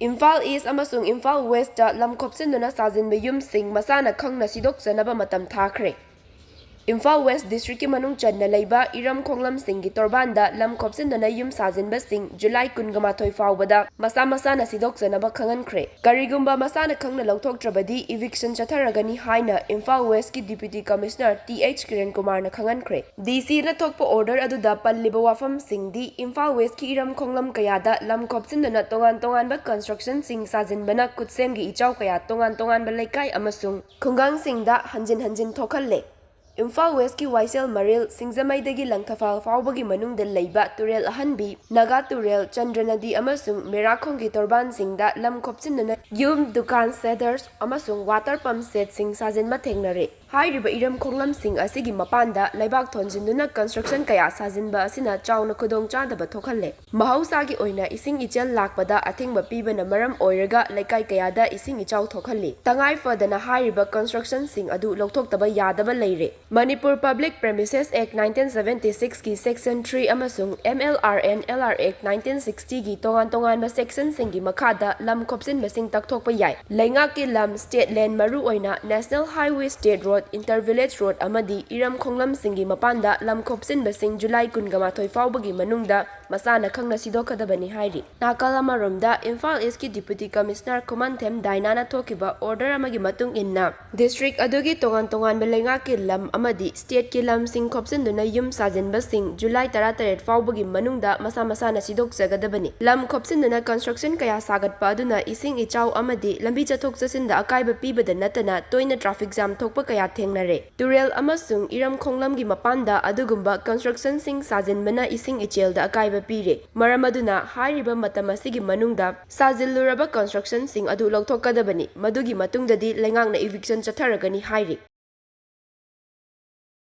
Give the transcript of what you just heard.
Imphal East amasung Imphal West da lam Khopchinduna Sajinba Yumsing Masana Khangna Sidokchanaba Matam Thakhre. Imphal West District ki manung chadna leiba Iram Khonglam Singh ki torbanda lam Khopchinduna Yum Sajinba Singh July 18 faubada Masana Sidokchanaba Khangkhre. Karigumba Masana Khangna lauthoktrabadi eviction chatharagani haina Imphal West ki Deputy Commissioner TH Kiran Kumar na Khangkhre. DC na thokpa order aduda palliba wafam Singh di Imphal West ki Iram Khonglam kayada lam Khopchinduna tongan ba construction Singh Sajinbana kutsem gi ichaw kaya tongan ba laikai amasung khungang Singh da hanjin thokhalle. Imphal West ki Waisel Maril Singzamaidagi Langthafal faubagi manungda leiba Turel Ahanbi Naga Turel Chandranadi amasung Merakhong ki Torban Singh da lam Khopchinduna Yum Dukan Setters amasung water pump set Singh Sajinba thengnare. Hairiba Iram Khonglam Singh asigi mapanda laibak thonjinduna construction kaya Sajinba asina chawna khudong chadaba thokhalle. Mahausagi oina ising ichel lakpada athingba pibana maram oiraga laikai kayada ising ichaw thokhalle. Tangai fadana hairiba construction Singh adu lokthokdaba yadaba leire. Manipur Public Premises Act 1976 ki Section 3 amasung MLRN LR Act 1960 ki tongan ba section singgi makada lam Khopchinba Singh takthokpa yai. Laingak ki lam state land maru oina National Highway State Road Intervillage Road amadi Iram Khonglam Singhi mapanda lam Khopchinba Singh July 18 faubagi manungda Masana Khangna Sidokchanabani hairi. Nakalama romda Imphal East ki Deputy Commissioner Kumanthem Dainana thokiba order amagi matung inna district adugi tongan ba laingak ki lam amadi state ki lam Singh Khopchinduna Yum Sajinba Singh July 13 faubagi manungda Masana Sidokchagadabani. Lam Khopchinduna construction kaya sagatpa aduna ising ichaw amadi lambi chathok chasinda akaiba pibada natana toina traffic jam thokpa kaya thengnare. Turel amasung Iram Khonglam gi mapanda adugumba construction Singh Sajinbana ising ichelda akaiba pire. Maramaduna hairiba matam asigi manungda sajilluraba construction Singh adu lokthokadabani. Madugi matungdadi laingakna eviction chatharagani hairi.